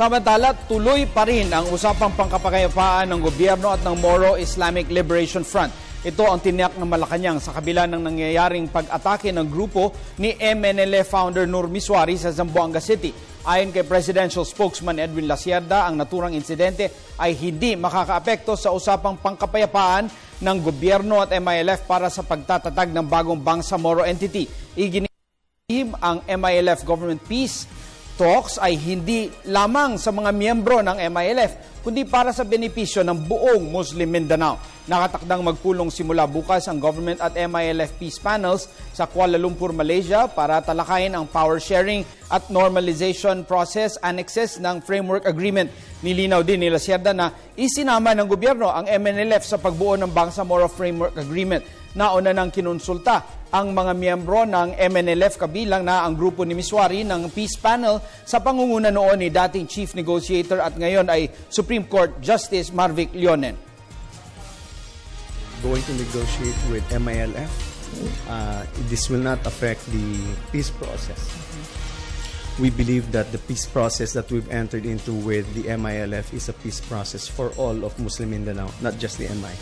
Samantala, tuloy pa rin ang usapang pangkapakayapaan ng gobyerno at ng Moro Islamic Liberation Front. Ito ang tiniyak ng Malacanang sa kabila ng nangyayaring pag-atake ng grupo ni MNLF founder Nur Miswari sa Zamboanga City. Ayon kay Presidential Spokesman Edwin Lacierda, ang naturang insidente ay hindi makakaapekto sa usapang pangkapayapaan ng gobyerno at MILF para sa pagtatatag ng bagong Bangsamoro entity. Iginihim ang MILF Government Peace Talks ay hindi lamang sa mga miyembro ng MILF, kundi para sa benepisyo ng buong Muslim Mindanao. Nakatakdang magpulong simula bukas ang government at MILF peace panels sa Kuala Lumpur, Malaysia para talakayin ang power sharing at normalization process annexes ng framework agreement. Nilinaw din ni Lacierda na isinama ng gobyerno ang MNLF sa pagbuo ng Bangsamoro Framework Agreement. Nauna nang kinonsulta ang mga miyembro ng MNLF kabilang na ang grupo ni Miswari ng Peace Panel sa pangunguna noon ni dating Chief Negotiator at ngayon ay Supreme Court Justice Marvic Leonen. Going to negotiate with MILF. This will not affect the peace process. We believe that the peace process that we've entered into with the MILF is a peace process for all of Muslim Mindanao, not just the MI.